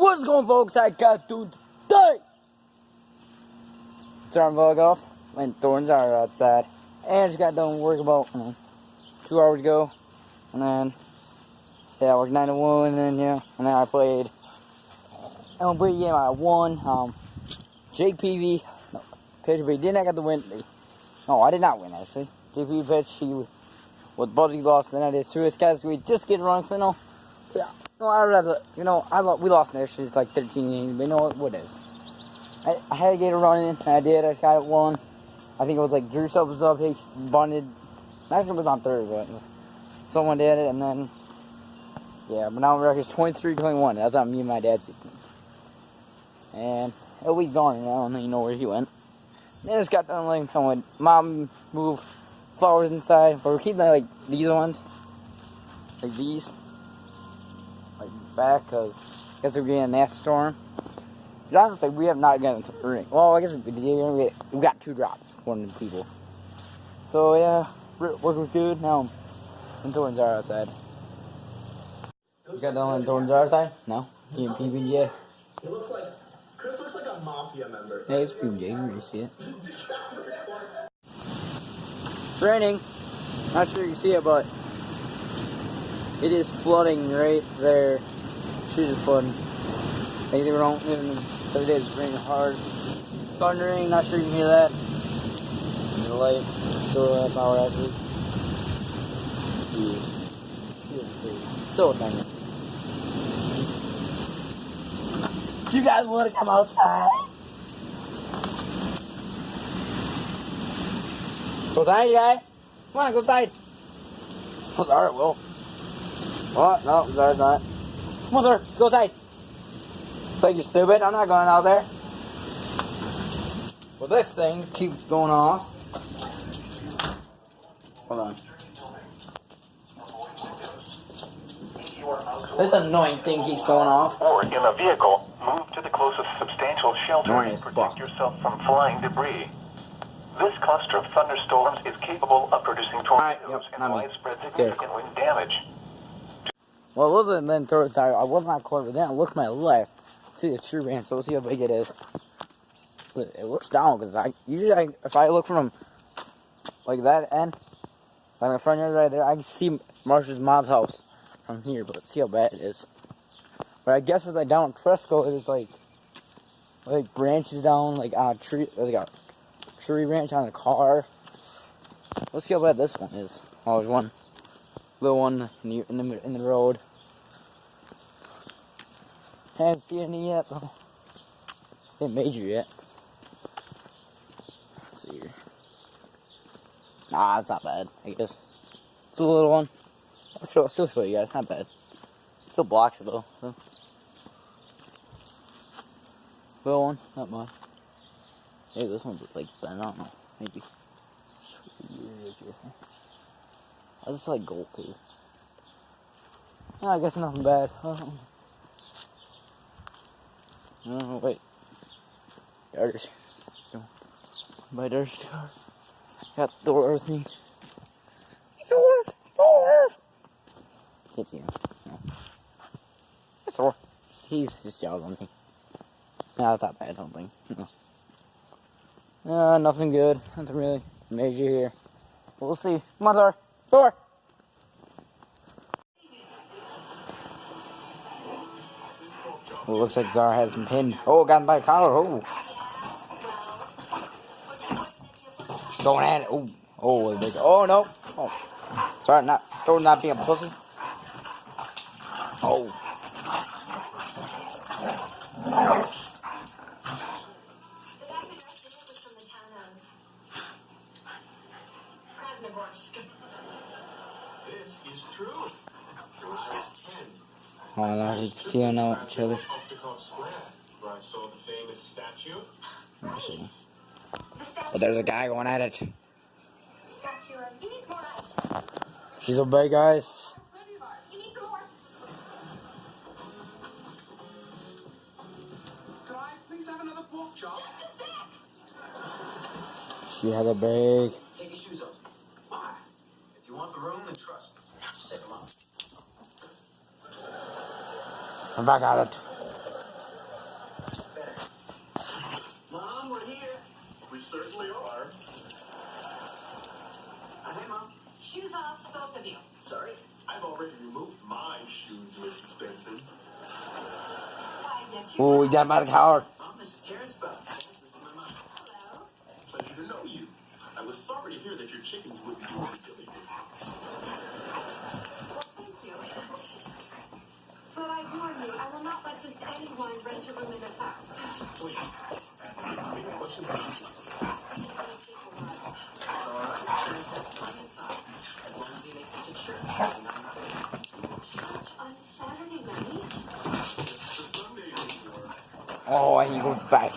What's going on, folks? I got to today. Starting vlog off. Went thorns are outside. And just got done work about 2 hours ago. And then I worked 9 to 1 and then and then I played a game I won. Jake PV pitched, but he didn't get the win. No, I did not win actually. Jake PV pitched, he was Buddy lost, and I did through his guys. We just get wrong, so yeah. No, I'd rather, we lost next year, it's like 13 games, but you know what it is. I had to get a run in, and I did, I got it one. I think it was like Drew Stubbs was up, he bunted. Not sure it was on third, but someone did it, and then, yeah, but now the record's 23-21. That's on me and my dad's season. And a week gone, and I don't even know where he went. Then I just got done, like, telling Mom move flowers inside, but we're keeping, like, these ones. Like these. Like back, because I guess we're getting a nasty storm. But honestly, we have not gotten a rain. Well, I guess we did. We got 2 drops, according to people. So yeah, work was good. Now, and thorns are outside. You got done when thorns are outside? No? You and PBJ? It looks like Chris looks like a mafia member. Yeah, it's PBJ. You can really see it. It's raining. Not sure you can see it, but it is flooding right there. Street is flooding. Like they don't even. The other day it's raining hard. Thundering, not sure you can hear that. The light, still power outages. Yeah. Still thundering. You guys want to come outside? Go outside, you guys. Come on, go outside. Oh, alright, well. What? No, sorry, not. Come on, sir. Let's go outside. Like you're stupid. I'm not going out there. Well, this thing keeps going off. Hold on. This annoying thing keeps going off. Or in a vehicle, move to the closest substantial shelter to protect yourself from flying debris. This cluster of thunderstorms is capable of producing tornadoes and widespread significant wind damage. Well, it wasn't then third side. I was not caught, but then I looked to my left. See the tree branch, so we'll see how big it is. But it looks down because usually if I look from like that end, like my front yard right there, I can see Marshall's mom's house from here. But see how bad it is. But I guess as I down Tresco, there's like branches down like on a tree. There's like a tree branch on a car. Let's see how bad this one is. Oh, there's one little one in the road. Haven't seen any yet though. Ain't major yet. Let's see here. Nah, it's not bad, I guess. It's a little one. I'll still show you guys, not bad. Still blocks it though, so. Little one, not much. Maybe this one's like, I don't know, maybe. I just like gold too. I guess nothing bad. Oh, wait. There's my dirty car. Got Thor with me. Thor! Can't see him. No. It's Thor. He's just yelling on me. No, it's not bad, I don't think. No. Nothing good. Nothing really major here. But we'll see. Come on, Thor. Thor! Well, looks like Zara has him pinned. Oh, got him by the collar. Oh. Going at it. Oh. Oh, no. Oh. Sorry, not being a pussy. Oh. This is true. When I was 10. Oh, I was feeling out each other. Where I saw the famous statue. Let me see. But there's a guy going at it. Statue of. You need more ice. She's a big guys. You need some more. Could I please have another pork chop? Just a sec. She had a bag. Take your shoes off. Why? If you want the room, then trust me. Just take them off. I'm back at it. certainly are. Hey, Mom. Shoes off, both of you. Sorry, I've already removed my shoes, Mrs. Benson. Why, yes, you Oh, we got by the car. Mom, this is Terrence Bell. This is my mom. Hello. It's a pleasure to know you. I was sorry to hear that your chickens wouldn't do what they did. Well, thank you. But I warn you, I will not let just anyone rent a room in this house. Please, ask me as many questions as you want. It'll take a while. It's all right. Terrence has plenty of time. As long as he makes it to church every night. Church on Saturday night? The Sunday before. Oh, he goes back.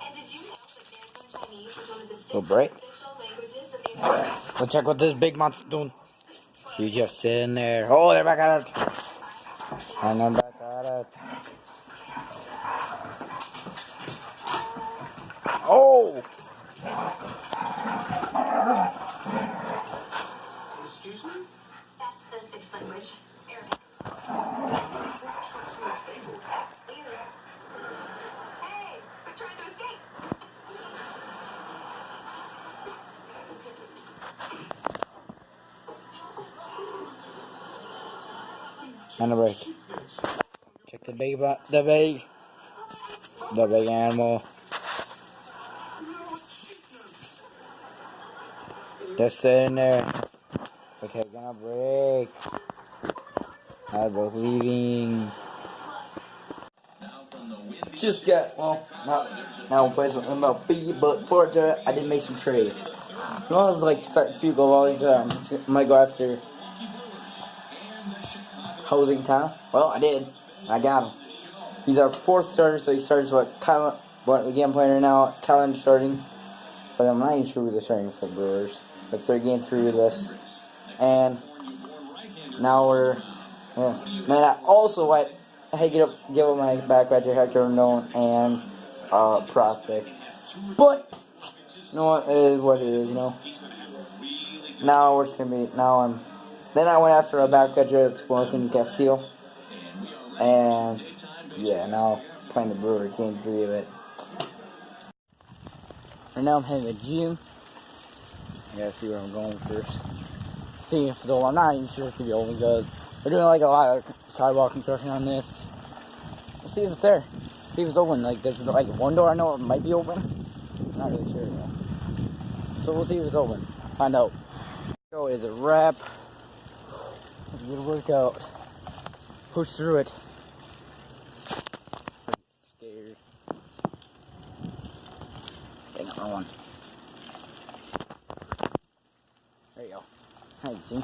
And did you know that Mandarin Chinese is one of the six Little break. official languages of the United States? Let's check what this big monster doing. She's just sitting there. Oh, they're back at it. And they're back at it. Oh! Excuse me? That's the sixth language. Arabic. Hey, we're trying to escape. And a break. Check the big animal. Just sitting there. Okay, gonna break. I both leaving. Just got, well, now I'm playing some MLB, but for that, I did make some trades. You know, I was like a few go volleys. I might go after Jose Quintana. Well, I did. I got him. He's our fourth starter, so he starts what again playing right now. Callan starting. But I'm not even sure who they're starting for Brewers. But they're game 3 of this. And now we're, yeah. And then I also give up my back to Hector Rendon and prospect. But you know what? It is what it is, you know. Now it's gonna be then I went after a back catcher that's Anthony Castillo. And yeah, now playing the Brewers game 3 of it. Right now I'm heading to the gym. I gotta see where I'm going first. See if it's open. I'm not even sure if it's gonna be open because they're doing like a lot of sidewalk construction on this. We'll see if it's there. See if it's open. Like there's like one door I know it might be open. I'm not really sure though. So we'll see if it's open. Find out. So is a wrap. It's a good workout. Push through it. Scared. Dang it, wrong one. There you go. Now you see.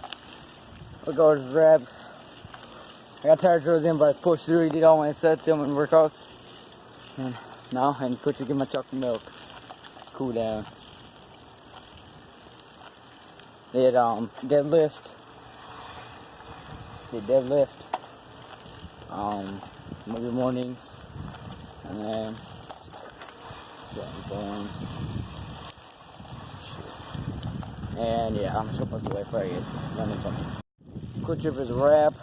We'll go to the rep. I got tired of in, but I pushed through. Did all my sets, all my workouts. And now I'm quickly get my chocolate milk. Cool down. Did deadlift. Maybe mornings. And then going. And yeah, I'm supposed to wait for you. Quick trip is a wrap.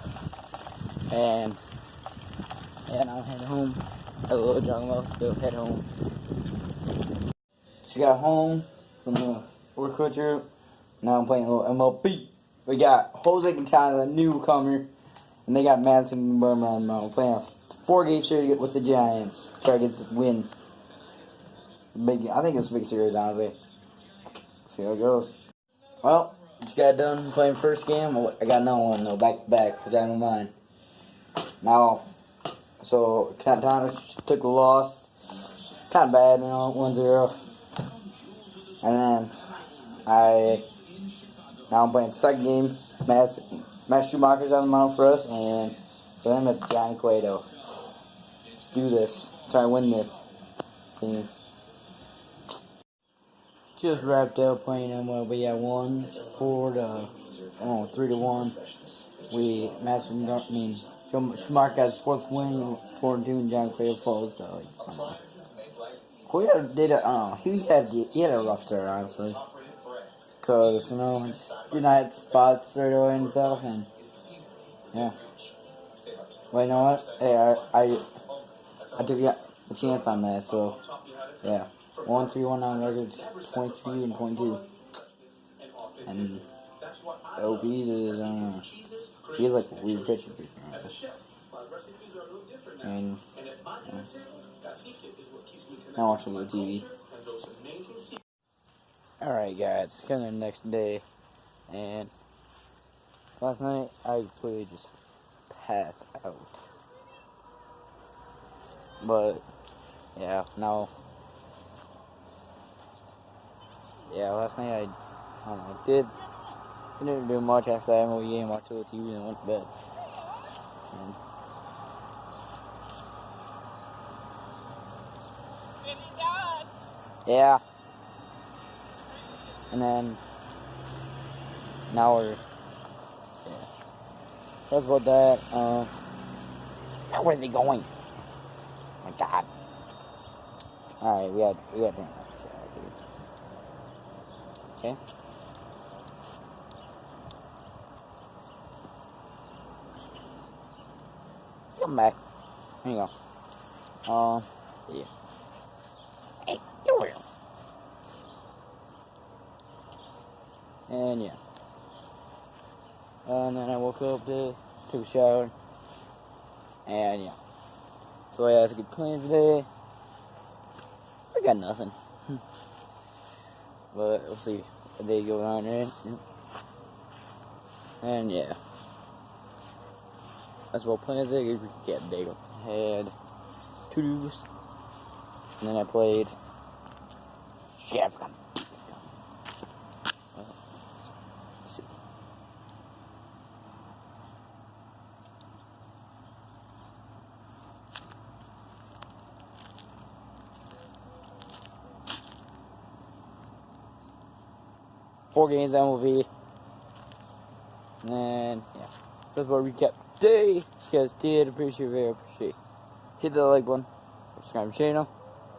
And now I'm heading home. A little jog off, still head home. Just got home from the work quick trip. Now I'm playing a little MLB. We got Jose Quintana, a newcomer, and they got Madison Berman. We're playing a 4-game series with the Giants. Try to get this win. I think it's a big series, honestly. See how it goes. Well, just got done playing first game. I got another one though, back to back, which I don't mind. Now, so Quintana took a loss. Kind of bad, 1-0. And then now I'm playing the second game. Matt Schumacher's on the mound for us, and for them it's Johnny Cueto. Let's do this. Try to win this team. Just wrapped up playing MLB at 3-1. Schumacher got his 4th win, 4-2, and Johnny Cueto falls. So Cueto did he had a rough start, honestly. Because, did not hit spots right away and stuff, and, yeah. But you know what? Hey, I took a chance on that, so yeah. 1319 records, 23 and 22. And OB is, he's like a weird pitcher. And, I watch it on TV. Alright guys, kind of the next day, and last night I completely just passed out. But, yeah, now, yeah, last night I don't know, didn't do much after that MLB game, watched a little TV and went to bed. And, yeah. And then, now we're, yeah. That's about that. Where are they going? Oh my God. Alright, we had dinner. Okay. Come back. Here you go. Yeah. Hey, come here. And yeah. And then I woke up, took a shower. And yeah. So yeah, that's a good plan today. I got nothing. But we'll see what day goes on, right? And yeah. That's what plans today. Get big. Had to-dos. And then I played Chef. Four games MLB. And then, yeah. So that's what recap today. If you guys did, very appreciate. Hit the like button, subscribe to the channel,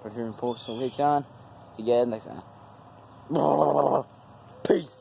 put your post notifications on. See you guys next time. Peace.